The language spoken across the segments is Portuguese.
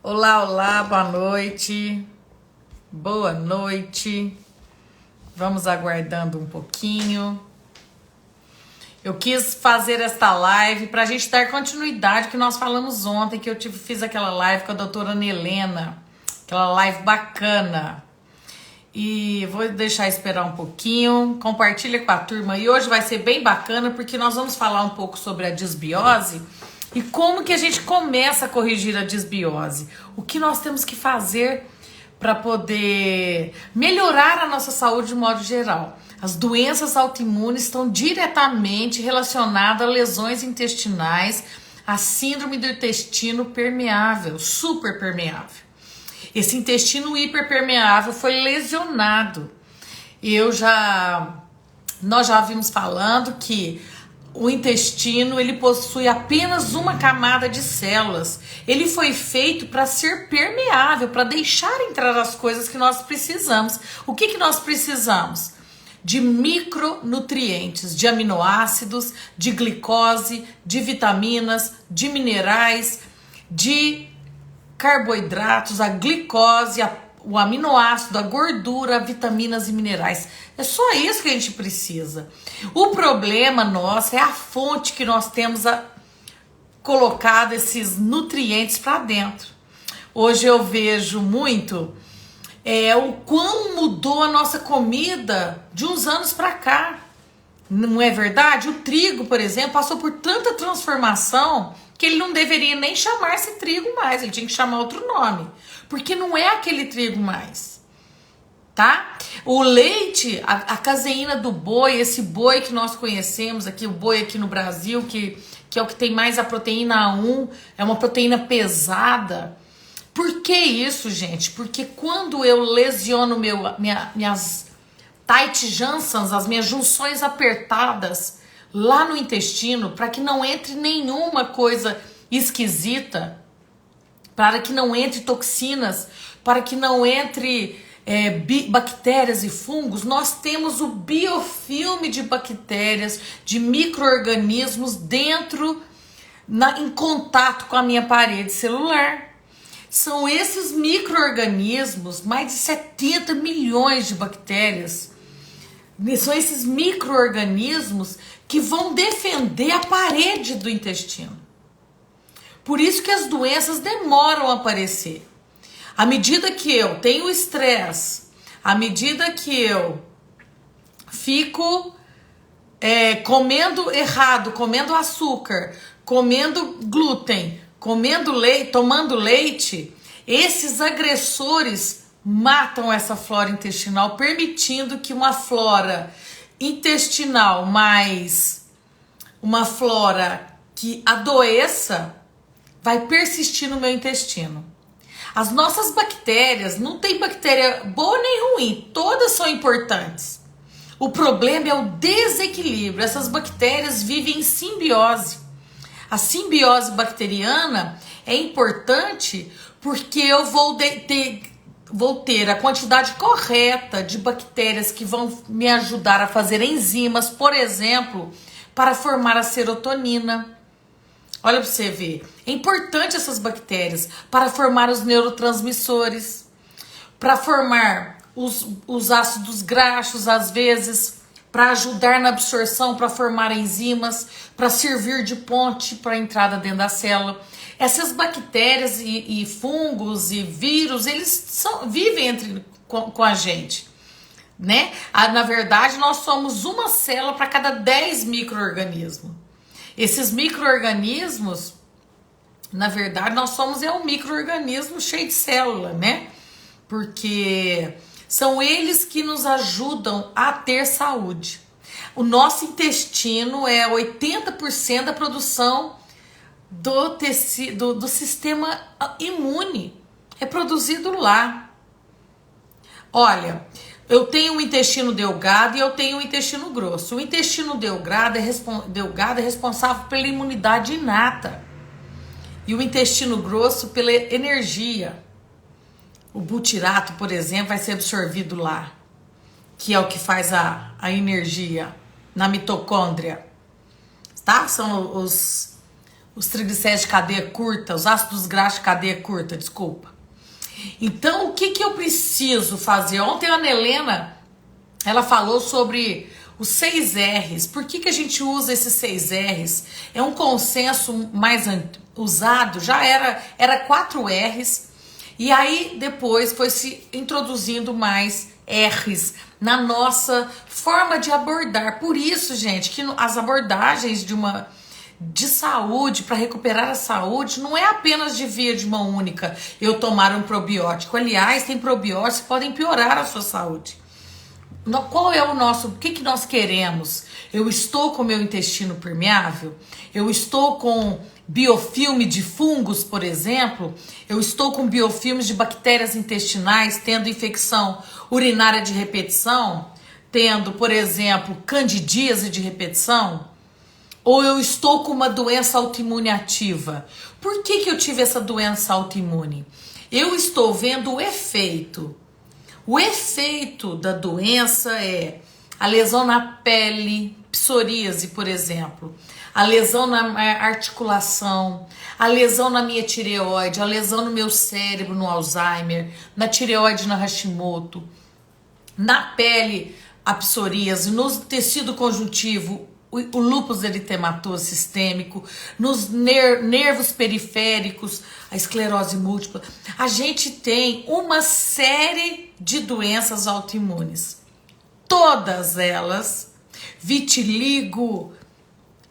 Olá, olá, boa noite. Boa noite. Vamos aguardando um pouquinho. Eu quis fazer esta live para a gente dar continuidade que nós falamos ontem, que fiz aquela live com a doutora Ana Helena, aquela live bacana. E vou deixar esperar um pouquinho, compartilha com a turma. E hoje vai ser bem bacana porque nós vamos falar um pouco sobre a disbiose e como que a gente começa a corrigir a disbiose. O que nós temos que fazer para poder melhorar a nossa saúde de modo geral. As doenças autoimunes estão diretamente relacionadas a lesões intestinais, a síndrome do intestino permeável, super permeável. Esse intestino hiperpermeável foi lesionado. Nós já vimos falando que o intestino ele possui apenas uma camada de células. Ele foi feito para ser permeável, para deixar entrar as coisas que nós precisamos. O que nós precisamos? De micronutrientes, de aminoácidos, de glicose, de vitaminas, de minerais, de carboidratos, a glicose, o aminoácido, a gordura, vitaminas e minerais. É só isso que a gente precisa. O problema nosso é a fonte que nós temos colocado esses nutrientes para dentro. Hoje eu vejo muito o quão mudou a nossa comida de uns anos para cá. Não é verdade? O trigo, por exemplo, passou por tanta transformação que ele não deveria nem chamar-se trigo mais, ele tinha que chamar outro nome, porque não é aquele trigo mais, tá? O leite, a caseína do boi, esse boi que nós conhecemos aqui, o boi aqui no Brasil, que é o que tem mais a proteína A1, é uma proteína pesada. Por que isso, gente? Porque quando eu lesiono minhas tight junctions, as minhas junções apertadas, lá no intestino, para que não entre nenhuma coisa esquisita, para que não entre toxinas, para que não entre bactérias e fungos, nós temos o biofilme de bactérias, de micro-organismos em contato com a minha parede celular. São esses micro-organismos, mais de 70 milhões de bactérias, são esses micro-organismos que vão defender a parede do intestino. Por isso que as doenças demoram a aparecer. À medida que eu tenho estresse, à medida que eu fico comendo errado, comendo açúcar, comendo glúten, comendo leite, tomando leite, esses agressores matam essa flora intestinal, permitindo que uma flora intestinal mais uma flora que adoeça vai persistir no meu intestino. As nossas bactérias, não tem bactéria boa nem ruim, todas são importantes. O problema é o desequilíbrio. Essas bactérias vivem em simbiose. A simbiose bacteriana é importante porque eu vou ter a quantidade correta de bactérias que vão me ajudar a fazer enzimas, por exemplo, para formar a serotonina. Olha para você ver. É importante essas bactérias para formar os neurotransmissores, para formar os ácidos graxos, às vezes, para ajudar na absorção, para formar enzimas, para servir de ponte para a entrada dentro da célula. Essas bactérias e fungos e vírus, eles vivem com a gente, né? Na verdade, nós somos uma célula para cada 10 micro-organismos. Esses micro-organismos, na verdade, nós somos um micro-organismo cheio de célula, né? Porque são eles que nos ajudam a ter saúde. O nosso intestino é 80% da produção do tecido, do sistema imune. É produzido lá. Olha, eu tenho um intestino delgado e eu tenho um intestino grosso. O intestino delgado é responsável pela imunidade inata. E o intestino grosso pela energia. O butirato, por exemplo, vai ser absorvido lá, que é o que faz a energia na mitocôndria, tá? São os triglicéridos de cadeia curta, os ácidos graxos de cadeia curta, desculpa. Então, o que que eu preciso fazer? Ontem a Ana Helena, ela falou sobre os 6 R's. Por que que a gente usa esses 6 R's? É um consenso mais usado, já era 4 R's, e aí depois foi se introduzindo mais R's na nossa forma de abordar. Por isso, gente, que as abordagens de saúde, para recuperar a saúde, não é apenas de via de mão única, eu tomar um probiótico. Aliás, tem probióticos que podem piorar a sua saúde. Qual é o que nós queremos? Eu estou com meu intestino permeável? Eu estou com biofilme de fungos, por exemplo? Eu estou com biofilmes de bactérias intestinais, tendo infecção urinária de repetição? Tendo, por exemplo, candidíase de repetição? Ou eu estou com uma doença autoimune ativa? Por que que eu tive essa doença autoimune? Eu estou vendo o efeito. O efeito da doença é a lesão na pele, psoríase, por exemplo, a lesão na articulação, a lesão na minha tireoide, a lesão no meu cérebro, no Alzheimer, na tireoide, na Hashimoto, na pele, a psoríase, no tecido conjuntivo, o lúpus eritematoso sistêmico, nos nervos periféricos, a esclerose múltipla. A gente tem uma série de doenças autoimunes. Todas elas, vitiligo,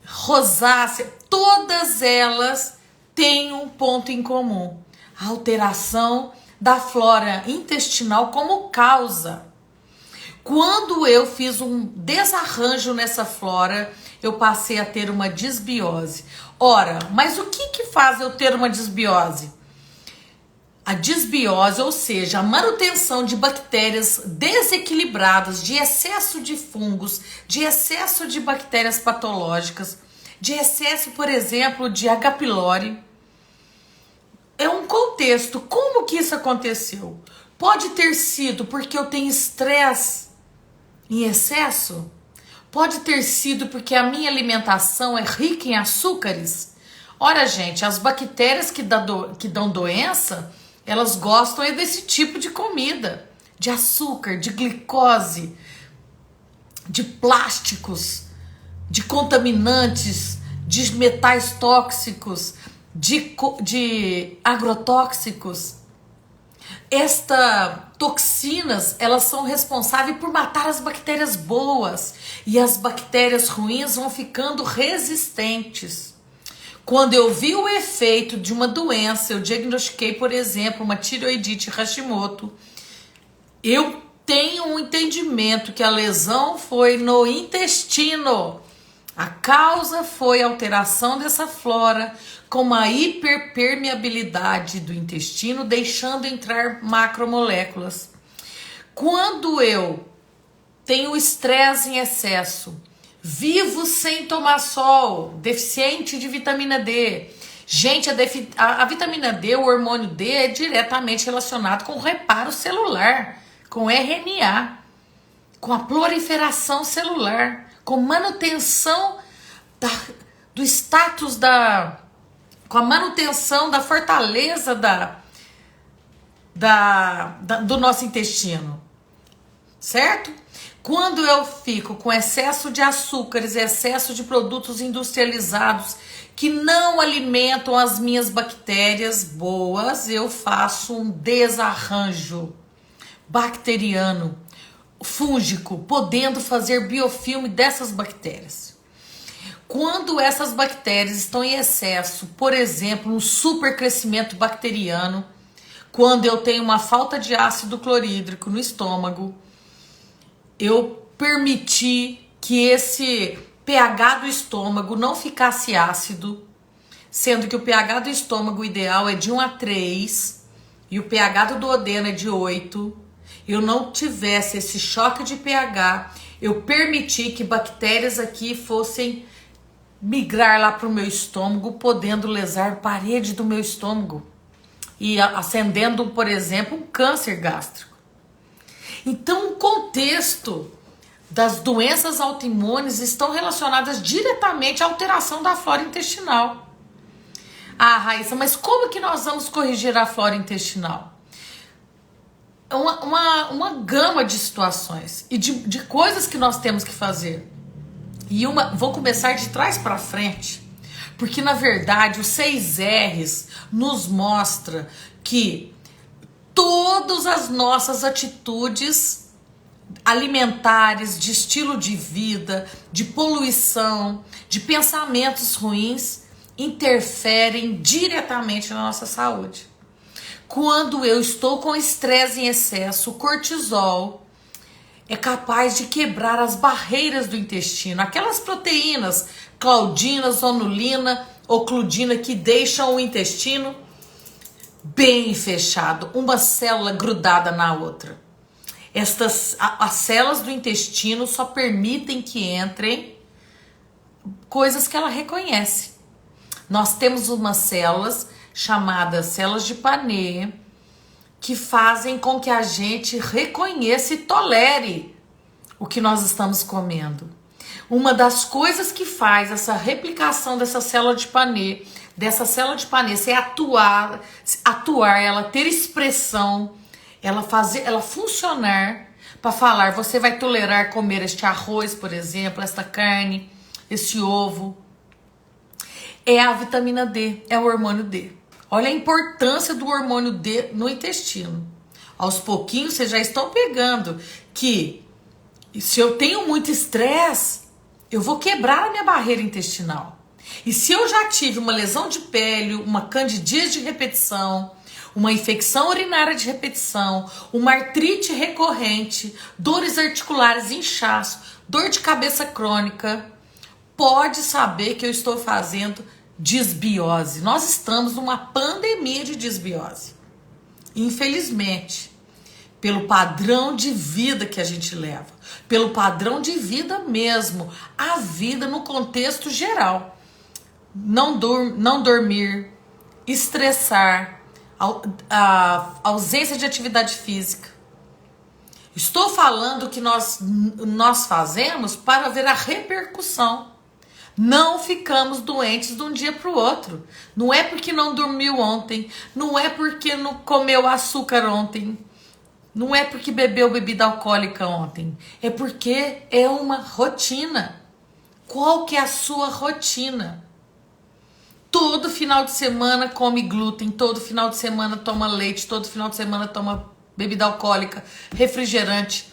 rosácea, todas elas têm um ponto em comum: a alteração da flora intestinal como causa. Quando eu fiz um desarranjo nessa flora, eu passei a ter uma disbiose. Ora, mas o que que faz eu ter uma disbiose? A disbiose, ou seja, a manutenção de bactérias desequilibradas, de excesso de fungos, de excesso de bactérias patológicas, de excesso, por exemplo, de H. pylori. É um contexto. Como que isso aconteceu? Pode ter sido porque eu tenho estresse em excesso? Pode ter sido porque a minha alimentação é rica em açúcares? Ora, gente, as bactérias que dão doença, elas gostam desse tipo de comida, de açúcar, de glicose, de plásticos, de contaminantes, de metais tóxicos, de agrotóxicos. Estas toxinas, elas são responsáveis por matar as bactérias boas, e as bactérias ruins vão ficando resistentes. Quando eu vi o efeito de uma doença, eu diagnostiquei, por exemplo, uma tireoidite Hashimoto, eu tenho um entendimento que a lesão foi no intestino. A causa foi a alteração dessa flora com uma hiperpermeabilidade do intestino, deixando entrar macromoléculas. Quando eu tenho estresse em excesso, vivo sem tomar sol, deficiente de vitamina D. Gente, a vitamina D, o hormônio D, é diretamente relacionado com o reparo celular, com RNA, com a proliferação celular, com manutenção do status com a manutenção da fortaleza do nosso intestino, certo? Quando eu fico com excesso de açúcares, excesso de produtos industrializados que não alimentam as minhas bactérias boas, eu faço um desarranjo bacteriano, fúngico, podendo fazer biofilme dessas bactérias. Quando essas bactérias estão em excesso, por exemplo, um supercrescimento bacteriano, quando eu tenho uma falta de ácido clorídrico no estômago, eu permiti que esse pH do estômago não ficasse ácido, sendo que o pH do estômago ideal é de 1 a 3 e o pH do duodeno é de 8. Eu não tivesse esse choque de pH, eu permiti que bactérias aqui fossem migrar lá para o meu estômago, podendo lesar a parede do meu estômago e acendendo, por exemplo, um câncer gástrico. Então, o contexto das doenças autoimunes estão relacionadas diretamente à alteração da flora intestinal. Ah, Raíssa, mas como que nós vamos corrigir a flora intestinal? Uma gama de situações e de coisas que nós temos que fazer. Vou começar de trás para frente, porque na verdade os 6 R's nos mostra que todas as nossas atitudes alimentares, de estilo de vida, de poluição, de pensamentos ruins, interferem diretamente na nossa saúde. Quando eu estou com estresse em excesso, o cortisol é capaz de quebrar as barreiras do intestino, aquelas proteínas, claudina, zonulina, ocludina, que deixam o intestino bem fechado, uma célula grudada na outra. As células do intestino só permitem que entrem coisas que ela reconhece. Nós temos umas células chamadas células de Panet, que fazem com que a gente reconheça e tolere o que nós estamos comendo. Uma das coisas que faz essa replicação dessa célula de Panet, se atuar, ela ter expressão, ela funcionar para falar, você vai tolerar comer este arroz, por exemplo, esta carne, esse ovo. É a vitamina D, é o hormônio D. Olha a importância do hormônio D no intestino. Aos pouquinhos vocês já estão pegando que se eu tenho muito estresse, eu vou quebrar a minha barreira intestinal. E se eu já tive uma lesão de pele, uma candidíase de repetição, uma infecção urinária de repetição, uma artrite recorrente, dores articulares, inchaço, dor de cabeça crônica, pode saber que eu estou fazendo disbiose. Nós estamos numa pandemia de disbiose. Infelizmente, pelo padrão de vida que a gente leva, pelo padrão de vida mesmo, a vida no contexto geral. Não dormir, estressar, a ausência de atividade física. Estou falando que nós fazemos para ver a repercussão. Não ficamos doentes de um dia para o outro. Não é porque não dormiu ontem, não é porque não comeu açúcar ontem, não é porque bebeu bebida alcoólica ontem. É porque é uma rotina. Qual que é a sua rotina? Todo final de semana come glúten, todo final de semana toma leite, todo final de semana toma bebida alcoólica, refrigerante,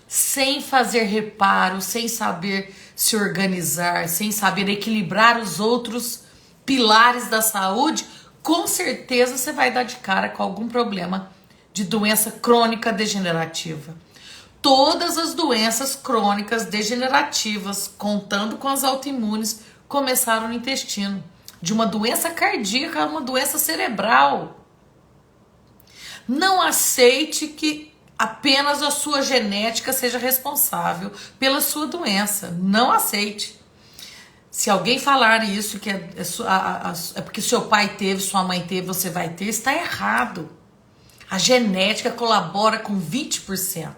sem fazer reparo, sem saber se organizar, sem saber equilibrar os outros pilares da saúde, com certeza você vai dar de cara com algum problema de doença crônica degenerativa. Todas as doenças crônicas degenerativas, contando com as autoimunes, começaram no intestino. De uma doença cardíaca a uma doença cerebral. Não aceite que apenas a sua genética seja responsável pela sua doença. Não aceite. Se alguém falar isso, que é porque seu pai teve, sua mãe teve, você vai ter, está errado. A genética colabora com 20%.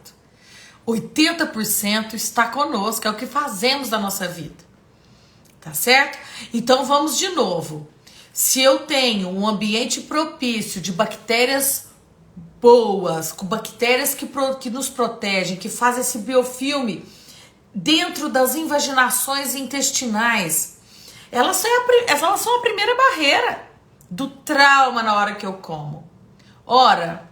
80% está conosco, é o que fazemos da nossa vida. Tá certo? Então vamos de novo. Se eu tenho um ambiente propício de bactérias boas, com bactérias que nos protegem, que fazem esse biofilme dentro das invaginações intestinais, elas são a primeira barreira do trauma na hora que eu como. Ora,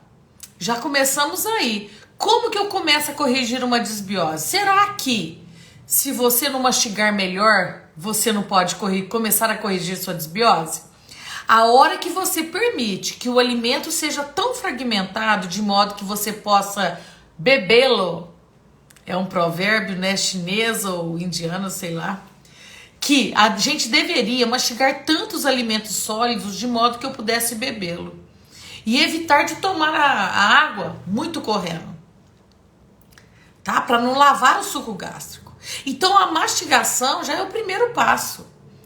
já começamos aí. Como que eu começo a corrigir uma disbiose? Será que se você não mastigar melhor, você não pode começar a corrigir sua disbiose? A hora que você permite que o alimento seja tão fragmentado de modo que você possa bebê-lo, é um provérbio, né, chinês ou indiano, sei lá, que a gente deveria mastigar tantos alimentos sólidos de modo que eu pudesse bebê-lo e evitar de tomar a água muito correndo, tá? Para não lavar o suco gástrico. Então a mastigação já é o primeiro passo.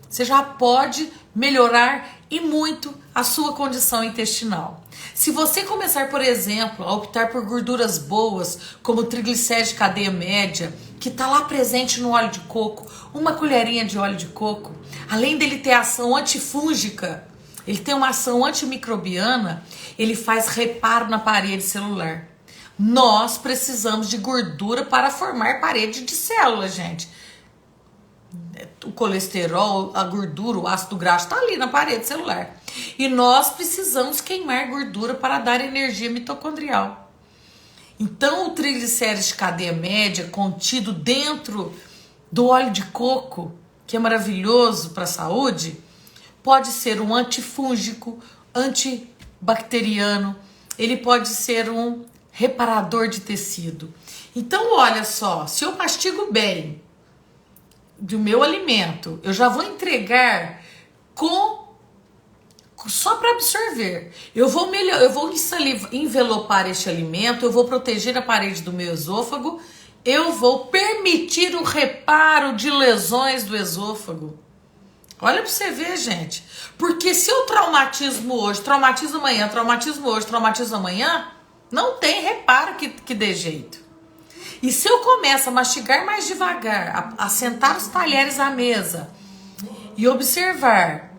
Você já pode melhorar e muito a sua condição intestinal. Se você começar, por exemplo, a optar por gorduras boas, como triglicéridos de cadeia média, que está lá presente no óleo de coco, uma colherinha de óleo de coco, além dele ter ação antifúngica, Ele tem uma ação antimicrobiana, ele faz reparo na parede celular. Nós precisamos de gordura para formar parede de células, gente. O colesterol, a gordura, o ácido graxo está ali na parede celular. E nós precisamos queimar gordura para dar energia mitocondrial. Então, o triglicérides de cadeia média contido dentro do óleo de coco, que é maravilhoso para a saúde, pode ser um antifúngico, antibacteriano, ele pode ser um reparador de tecido. Então, olha só, se eu mastigo bem do meu alimento, eu já vou entregar só para absorver. Eu vou envelopar este alimento, eu vou proteger a parede do meu esôfago, eu vou permitir o reparo de lesões do esôfago. Olha para você ver, gente. Porque se eu traumatizo hoje, traumatizo amanhã, traumatizo hoje, traumatizo amanhã, não tem reparo que dê jeito. E se eu começo a mastigar mais devagar, a sentar os talheres à mesa e observar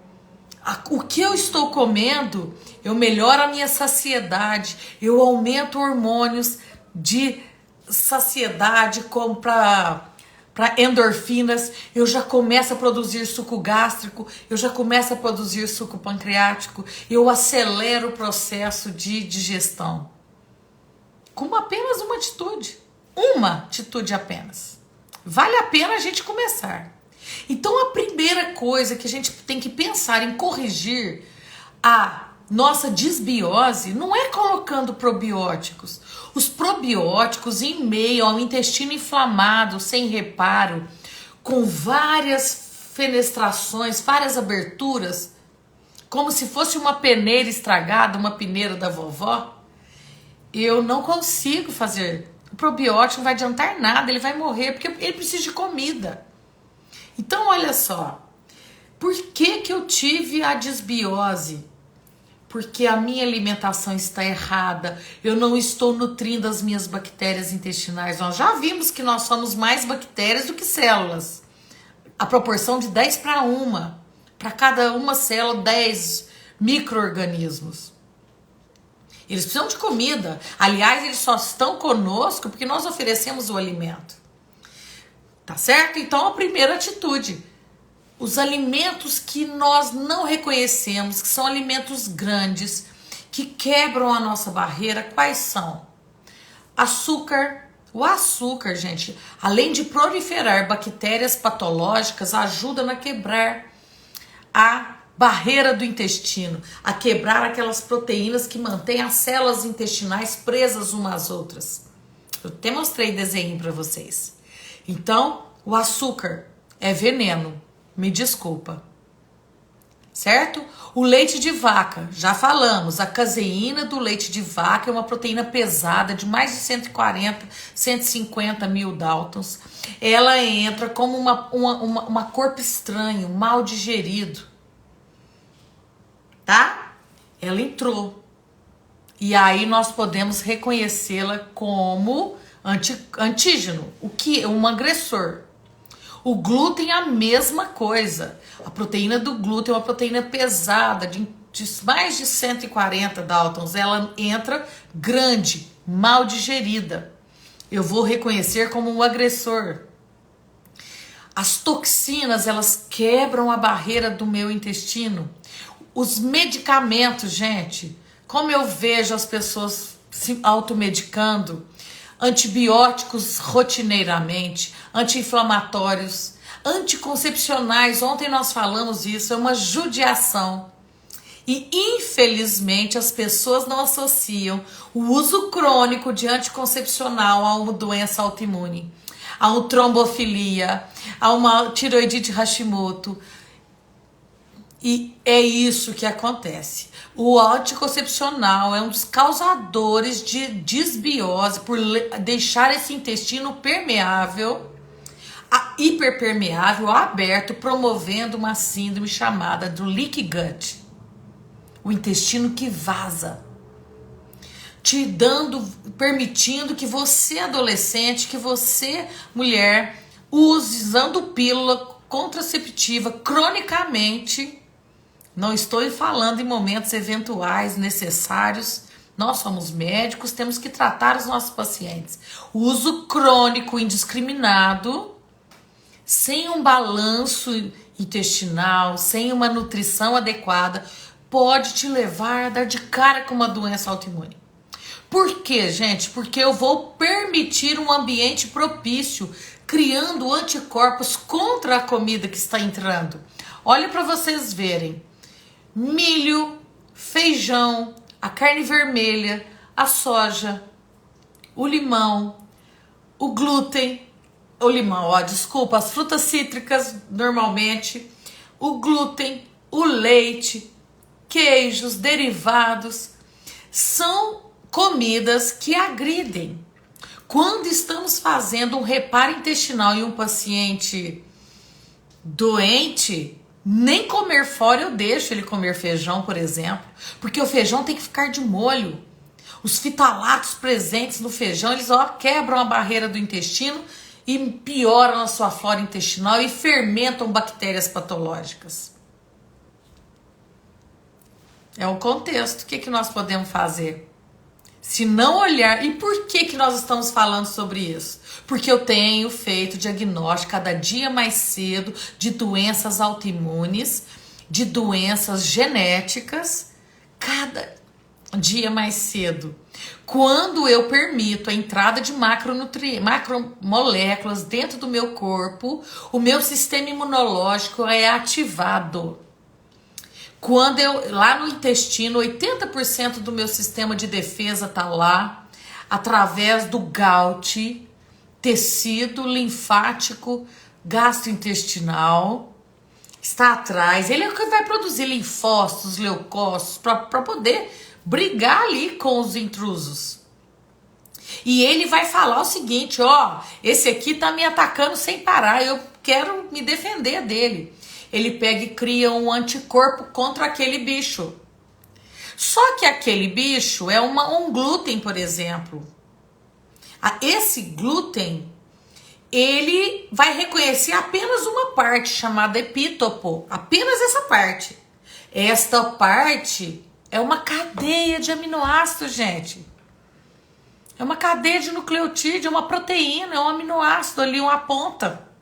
o que eu estou comendo, eu melhoro a minha saciedade, eu aumento hormônios de saciedade como para endorfinas, eu já começo a produzir suco gástrico, eu já começo a produzir suco pancreático, eu acelero o processo de digestão. Com apenas uma atitude. Uma atitude apenas. Vale a pena a gente começar. Então a primeira coisa que a gente tem que pensar em corrigir a nossa desbiose não é colocando probióticos. Os probióticos em meio ao intestino inflamado, sem reparo, com várias fenestrações, várias aberturas, como se fosse uma peneira estragada, uma peneira da vovó, eu não consigo fazer. O probiótico não vai adiantar nada, ele vai morrer, porque ele precisa de comida. Então, olha só, por que eu tive a desbiose? Porque a minha alimentação está errada, eu não estou nutrindo as minhas bactérias intestinais. Nós já vimos que nós somos mais bactérias do que células. A proporção de 10 para 1. Para cada uma célula, 10 micro-organismos. Eles precisam de comida. Aliás, eles só estão conosco porque nós oferecemos o alimento. Tá certo? Então, a primeira atitude. Os alimentos que nós não reconhecemos, que são alimentos grandes, que quebram a nossa barreira, quais são? Açúcar. O açúcar, gente, além de proliferar bactérias patológicas, ajuda a quebrar a barreira do intestino, a quebrar aquelas proteínas que mantêm as células intestinais presas umas às outras. Eu até mostrei desenho para vocês. Então, o açúcar é veneno. Me desculpa. Certo? O leite de vaca, já falamos, a caseína do leite de vaca é uma proteína pesada de mais de 140, 150 mil Daltons. Ela entra como uma corpo estranho, mal digerido. Tá? Ela entrou. E aí nós podemos reconhecê-la como antígeno, o que é um agressor. O glúten é a mesma coisa. A proteína do glúten é uma proteína pesada, de mais de 140 Daltons. Ela entra grande, mal digerida. Eu vou reconhecer como um agressor. As toxinas, elas quebram a barreira do meu intestino. Os medicamentos, gente, como eu vejo as pessoas se automedicando, antibióticos rotineiramente, anti-inflamatórios, anticoncepcionais, ontem nós falamos isso, é uma judiação. E infelizmente as pessoas não associam o uso crônico de anticoncepcional a uma doença autoimune, a uma trombofilia, a uma tireoidite Hashimoto. E é isso que acontece. O anticoncepcional é um dos causadores de desbiose por deixar esse intestino permeável, hiperpermeável, aberto, promovendo uma síndrome chamada do leaky gut. O intestino que vaza. Permitindo que você, adolescente, que você, mulher, use, usando pílula contraceptiva cronicamente, Não estou falando em momentos eventuais, necessários. Nós somos médicos, temos que tratar os nossos pacientes. O uso crônico indiscriminado, sem um balanço intestinal, sem uma nutrição adequada, pode te levar a dar de cara com uma doença autoimune. Por quê, gente? Porque eu vou permitir um ambiente propício, criando anticorpos contra a comida que está entrando. Olha para vocês verem. Milho, feijão, a carne vermelha, a soja, o limão, o glúten, o limão, ó, desculpa, as frutas cítricas normalmente, o glúten, o leite, queijos, derivados, são comidas que agridem. Quando estamos fazendo um reparo intestinal em um paciente doente, nem comer fora eu deixo ele comer feijão, por exemplo, porque o feijão tem que ficar de molho. Os fitalatos presentes no feijão, eles quebram a barreira do intestino e pioram a sua flora intestinal e fermentam bactérias patológicas. É o contexto. O que nós podemos fazer? Se não olhar... E por que nós estamos falando sobre isso? Porque eu tenho feito diagnóstico cada dia mais cedo de doenças autoimunes, de doenças genéticas, cada dia mais cedo. Quando eu permito a entrada de macromoléculas dentro do meu corpo, o meu sistema imunológico é ativado. Quando lá no intestino, 80% do meu sistema de defesa tá lá, através do GALT, tecido linfático gastrointestinal, está atrás. Ele é o que vai produzir linfócitos, leucócitos, para poder brigar ali com os intrusos. E ele vai falar o seguinte, esse aqui tá me atacando sem parar, eu quero me defender dele. Ele pega e cria um anticorpo contra aquele bicho. Só que aquele bicho é um glúten, por exemplo. Esse glúten, ele vai reconhecer apenas uma parte chamada epítopo. Apenas essa parte. Esta parte é uma cadeia de aminoácidos, gente. É uma cadeia de nucleotídeo, é uma proteína, é um aminoácido ali, uma ponta.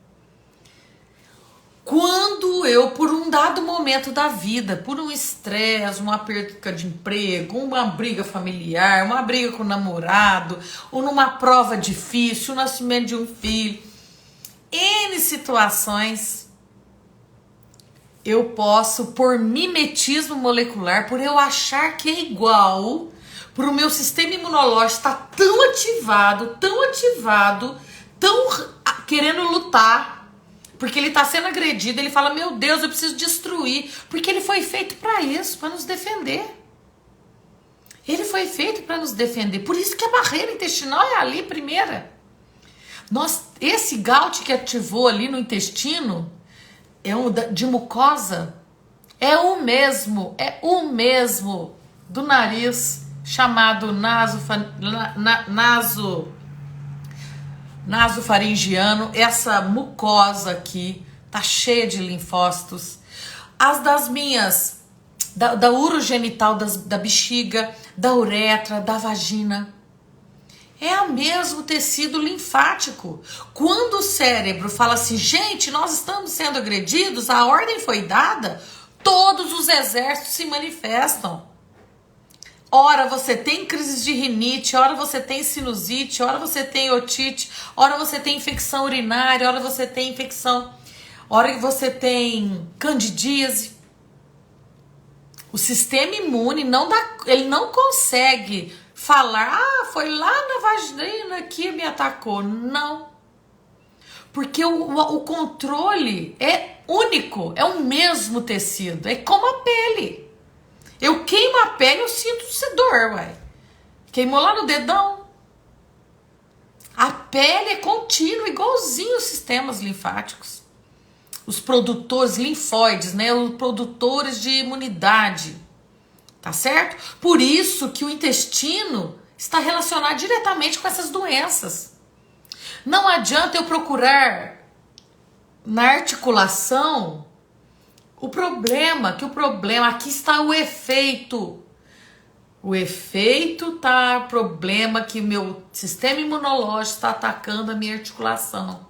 Quando eu, por um dado momento da vida, por um estresse, uma perda de emprego, uma briga familiar, uma briga com o namorado, ou numa prova difícil, o nascimento de um filho, N situações, eu posso, por mimetismo molecular, por eu achar que é igual, por o meu sistema imunológico estar tão ativado, tão querendo lutar, porque ele está sendo agredido, ele fala, meu Deus, eu preciso destruir, porque ele foi feito para isso, para nos defender. Ele foi feito para nos defender, por isso que a barreira intestinal é ali primeira. Esse GALT que ativou ali no intestino, de mucosa, é o mesmo do nariz, chamado nasofaringiano. Essa mucosa aqui tá cheia de linfócitos. As das minhas, da urogenital, da bexiga, da uretra, da vagina. É o mesmo tecido linfático. Quando o cérebro fala assim, gente, nós estamos sendo agredidos, a ordem foi dada, todos os exércitos se manifestam. Ora você tem crise de rinite, ora você tem sinusite, ora você tem otite, ora você tem infecção urinária, ora você tem ora você tem candidíase. O sistema imune ele não consegue falar, foi lá na vagina que me atacou. Não. Porque o controle é único, é o mesmo tecido, é como a pele. Eu queimo a pele, eu sinto dor, ué. Queimou lá no dedão. A pele é contínua, igualzinho os sistemas linfáticos. Os produtores linfóides, né? Os produtores de imunidade. Tá certo? Por isso que o intestino está relacionado diretamente com essas doenças. Não adianta eu procurar na articulação aqui está o efeito. O efeito tá, o problema que meu sistema imunológico está atacando a minha articulação.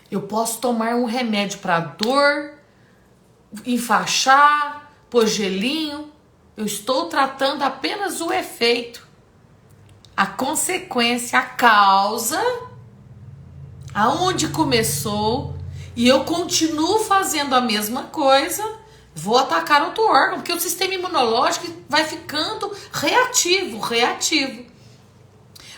Eu posso tomar um remédio para dor, enfaixar, pôr gelinho. Eu estou tratando apenas o efeito. A consequência, a causa, aonde começou, e eu continuo fazendo a mesma coisa, vou atacar outro órgão, porque o sistema imunológico vai ficando reativo.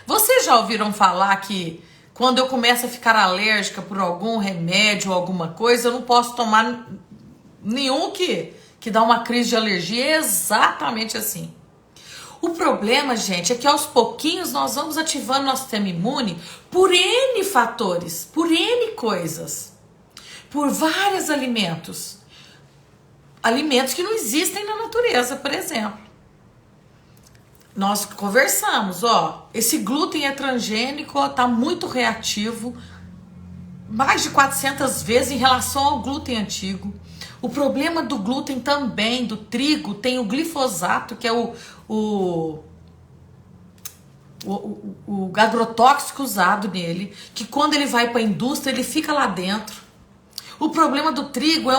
Vocês já ouviram falar que quando eu começo a ficar alérgica por algum remédio ou alguma coisa, eu não posso tomar nenhum que dá uma crise de alergia? É exatamente assim. O problema, gente, é que aos pouquinhos nós vamos ativando nosso sistema imune por N fatores, por N coisas, por vários alimentos. Alimentos que não existem na natureza, por exemplo. Nós conversamos, esse glúten é transgênico, tá muito reativo, mais de 400 vezes em relação ao glúten antigo. O problema do glúten também, do trigo, tem o glifosato, que é o agrotóxico usado nele, que quando ele vai para a indústria, ele fica lá dentro. O problema do trigo é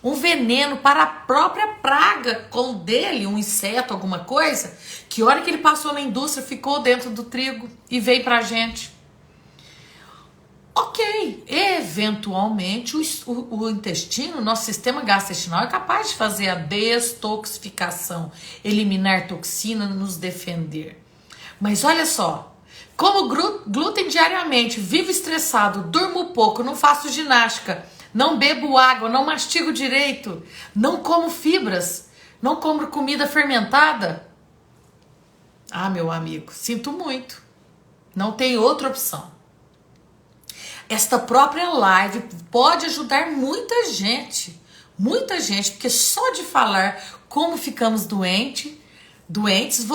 um veneno para a própria praga com dele, um inseto, alguma coisa, que a hora que ele passou na indústria, ficou dentro do trigo e veio pra gente. Ok, eventualmente o intestino, nosso sistema gastrointestinal é capaz de fazer a detoxificação, eliminar toxina, nos defender. Mas olha só, como glúten diariamente, vivo estressado, durmo pouco, não faço ginástica, não bebo água, não mastigo direito, não como fibras, não como comida fermentada. Ah, meu amigo, sinto muito, não tem outra opção. Esta própria live pode ajudar muita gente, porque só de falar como ficamos doentes,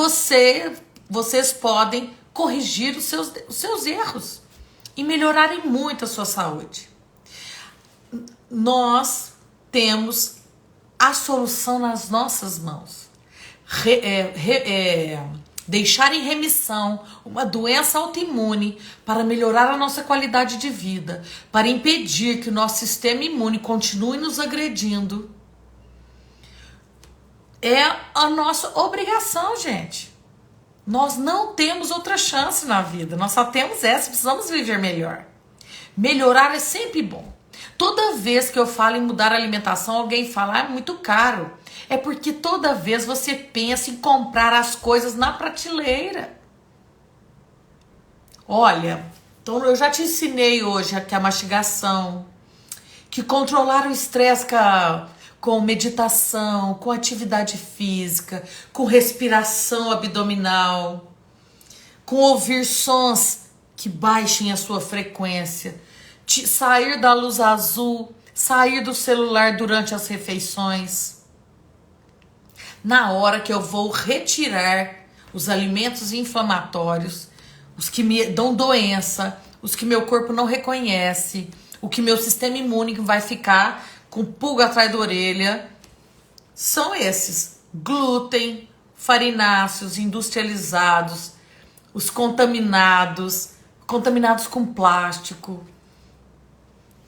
vocês podem corrigir os seus erros e melhorarem muito a sua saúde. Nós temos a solução nas nossas mãos. Deixar em remissão uma doença autoimune para melhorar a nossa qualidade de vida, para impedir que o nosso sistema imune continue nos agredindo, é a nossa obrigação, gente. Nós não temos outra chance na vida, nós só temos essa, precisamos viver melhor. Melhorar é sempre bom. Toda vez que eu falo em mudar a alimentação, alguém fala, é muito caro. É porque toda vez você pensa em comprar as coisas na prateleira. Olha, então eu já te ensinei hoje que a mastigação, que controlar o estresse com meditação, com atividade física, com respiração abdominal, com ouvir sons que baixem a sua frequência, sair da luz azul, sair do celular durante as refeições. Na hora que eu vou retirar os alimentos inflamatórios, os que me dão doença, os que meu corpo não reconhece, o que meu sistema imune vai ficar com pulga atrás da orelha, são esses: glúten, farináceos industrializados, os contaminados com plástico.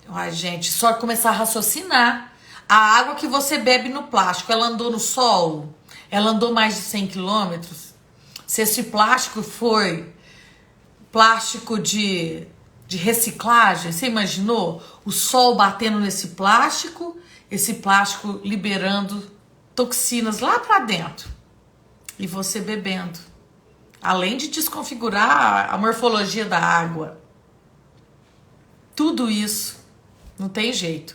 Ai, gente, só começar a raciocinar. A água que você bebe no plástico, ela andou no sol? Ela andou mais de 100 quilômetros? Se esse plástico foi plástico de reciclagem, você imaginou? O sol batendo nesse plástico, esse plástico liberando toxinas lá pra dentro. E você bebendo. Além de desconfigurar a morfologia da água. Tudo isso, não tem jeito.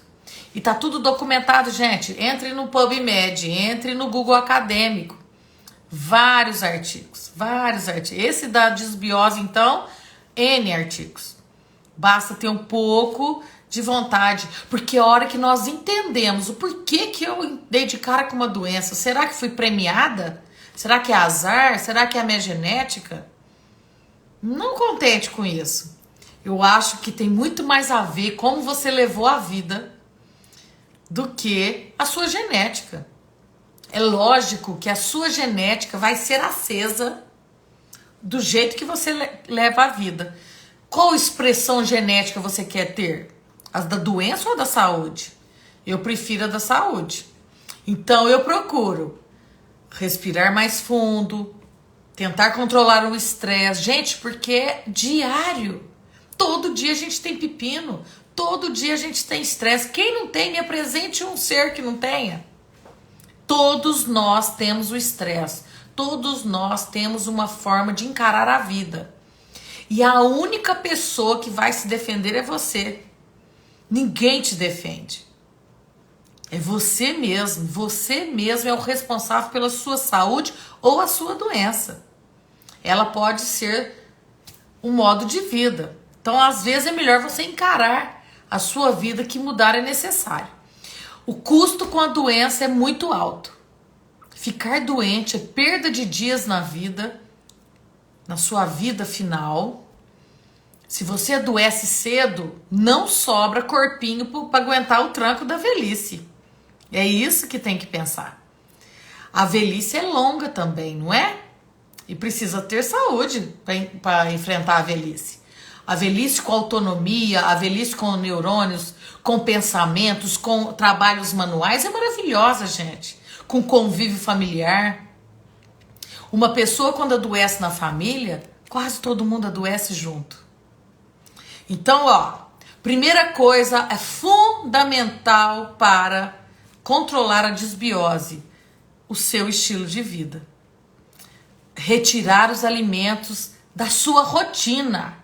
E tá tudo documentado, gente. Entre no PubMed, entre no Google Acadêmico. Vários artigos. Esse da desbiose, então, N artigos. Basta ter um pouco de vontade. Porque a hora que nós entendemos o porquê que eu dei de cara com uma doença, será que fui premiada? Será que é azar? Será que é a minha genética? Não contente com isso. Eu acho que tem muito mais a ver como você levou a vida do que a sua genética. É lógico que a sua genética vai ser acesa do jeito que você leva a vida. Qual expressão genética você quer ter? As da doença ou da saúde? Eu prefiro a da saúde. Então eu procuro respirar mais fundo, tentar controlar o estresse. Gente, porque é diário. Todo dia a gente tem pepino. Todo dia a gente tem estresse. Quem não tem, me apresente um ser que não tenha. Todos nós temos o estresse. Todos nós temos uma forma de encarar a vida. E a única pessoa que vai se defender é você. Ninguém te defende. É você mesmo. Você mesmo é o responsável pela sua saúde ou a sua doença. Ela pode ser um modo de vida. Então, às vezes, é melhor você encarar a sua vida, que mudar é necessário. O custo com a doença é muito alto. Ficar doente é perda de dias na vida, na sua vida final. Se você adoece cedo, não sobra corpinho para aguentar o tranco da velhice. É isso que tem que pensar. A velhice é longa também, não é? E precisa ter saúde para enfrentar a velhice. A velhice com autonomia, a velhice com neurônios, com pensamentos, com trabalhos manuais é maravilhosa, gente. Com convívio familiar. Uma pessoa quando adoece na família, quase todo mundo adoece junto. Então, primeira coisa é fundamental para controlar a desbiose, o seu estilo de vida. Retirar os alimentos da sua rotina.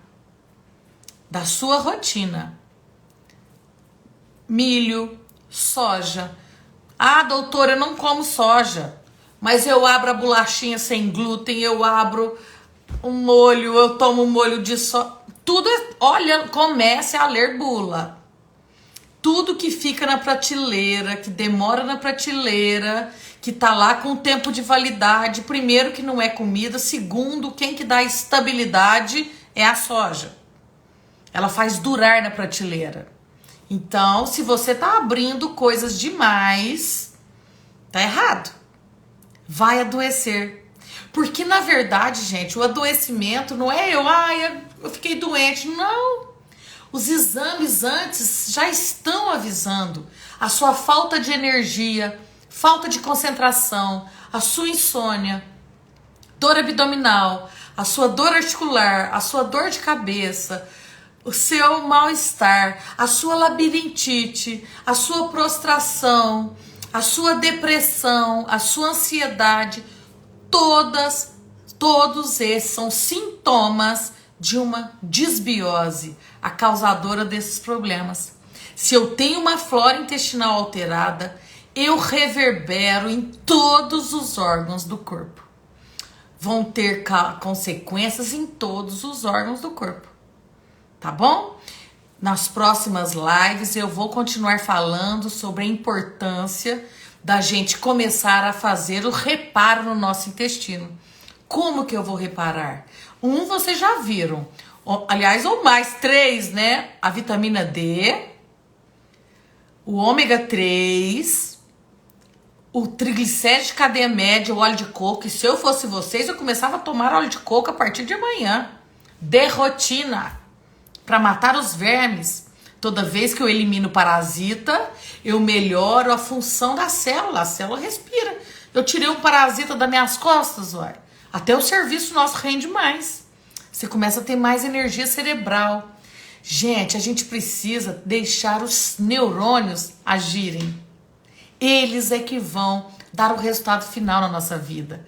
Da sua rotina. Milho, soja. Ah, doutora, eu não como soja, mas eu abro a bolachinha sem glúten, eu abro um molho, eu tomo um molho de soja. Tudo olha, comece a ler bula. Tudo que fica na prateleira, que demora na prateleira, que tá lá com tempo de validade, primeiro que não é comida, segundo, quem que dá estabilidade é a soja. Ela faz durar na prateleira. Então, se você tá abrindo coisas demais, tá errado. Vai adoecer. Porque, na verdade, gente, o adoecimento não é eu fiquei doente. Não. Os exames antes já estão avisando a sua falta de energia, falta de concentração, a sua insônia, dor abdominal, a sua dor articular, a sua dor de cabeça, o seu mal-estar, a sua labirintite, a sua prostração, a sua depressão, a sua ansiedade, todos esses são sintomas de uma desbiose, a causadora desses problemas. Se eu tenho uma flora intestinal alterada, eu reverbero em todos os órgãos do corpo. Vão ter consequências em todos os órgãos do corpo. Tá bom? Nas próximas lives eu vou continuar falando sobre a importância da gente começar a fazer o reparo no nosso intestino. Como que eu vou reparar? Vocês já viram. Aliás, ou mais, 3, né? A vitamina D, o ômega 3, o triglicéride de cadeia média, o óleo de coco. E se eu fosse vocês, eu começava a tomar óleo de coco a partir de amanhã. De rotina. Para matar os vermes. Toda vez que eu elimino parasita, eu melhoro a função da célula. A célula respira. Eu tirei um parasita das minhas costas, olha. Até o serviço nosso rende mais. Você começa a ter mais energia cerebral. Gente, a gente precisa deixar os neurônios agirem. Eles é que vão dar o resultado final na nossa vida.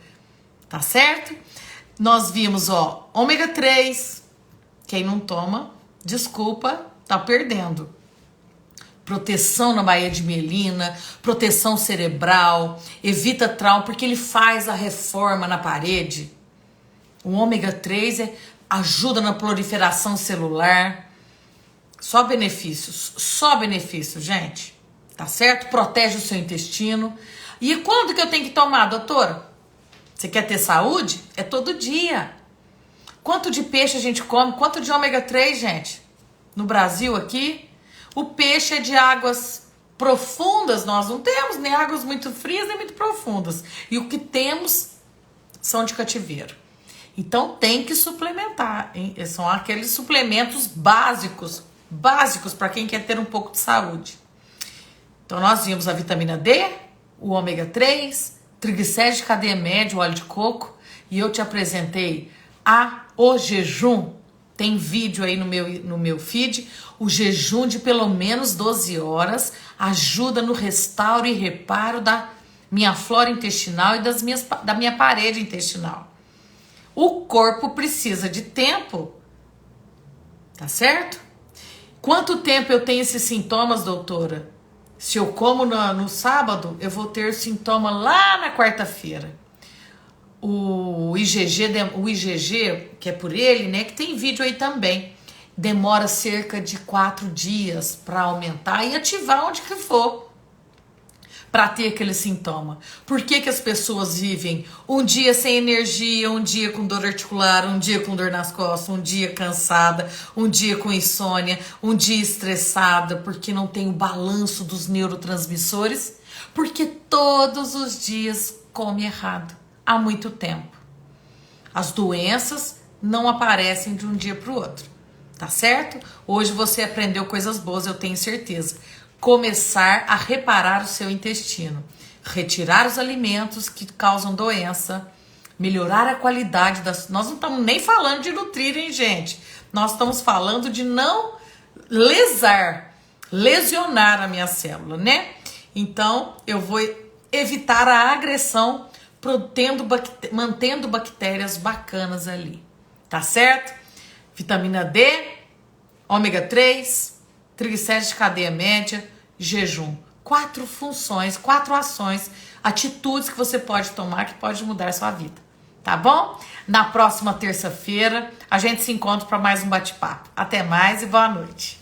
Tá certo? Nós vimos, ômega 3. Quem não toma, desculpa, tá perdendo. Proteção na baía de mielina, proteção cerebral, evita trauma, porque ele faz a reforma na parede. O ômega 3 ajuda na proliferação celular. Só benefícios, gente. Tá certo? Protege o seu intestino. E quando que eu tenho que tomar, doutora? Você quer ter saúde? É todo dia. Quanto de peixe a gente come? Quanto de ômega 3, gente? No Brasil aqui, o peixe é de águas profundas nós não temos, nem águas muito frias, nem muito profundas. E o que temos são de cativeiro. Então tem que suplementar, hein? São aqueles suplementos básicos para quem quer ter um pouco de saúde. Então nós vimos a vitamina D, o ômega 3, triglicéridos de cadeia média, o óleo de coco, e eu te apresentei o jejum. Tem vídeo aí no meu feed. O jejum de pelo menos 12 horas ajuda no restauro e reparo da minha flora intestinal e da minha parede intestinal. O corpo precisa de tempo, tá certo? Quanto tempo eu tenho esses sintomas, doutora? Se eu como no sábado, eu vou ter sintoma lá na quarta-feira. O IgG, que é por ele, né, que tem vídeo aí também, demora cerca de 4 dias para aumentar e ativar onde que for, para ter aquele sintoma. Por que que as pessoas vivem um dia sem energia, um dia com dor articular, um dia com dor nas costas, um dia cansada, um dia com insônia, um dia estressada, porque não tem o balanço dos neurotransmissores? Porque todos os dias come errado, há muito tempo. As doenças não aparecem de um dia para o outro, tá certo? Hoje você aprendeu coisas boas, eu tenho certeza. Começar a reparar o seu intestino, retirar os alimentos que causam doença, melhorar a qualidade das... Nós não estamos nem falando de nutrir, hein, gente? Nós estamos falando de não lesionar a minha célula, né? Então, eu vou evitar a agressão, mantendo bactérias bacanas ali, tá certo? Vitamina D, ômega 3, triglicéridos de cadeia média, jejum. 4 funções, 4 ações, atitudes que você pode tomar que pode mudar a sua vida, tá bom? Na próxima terça-feira a gente se encontra para mais um bate-papo. Até mais e boa noite.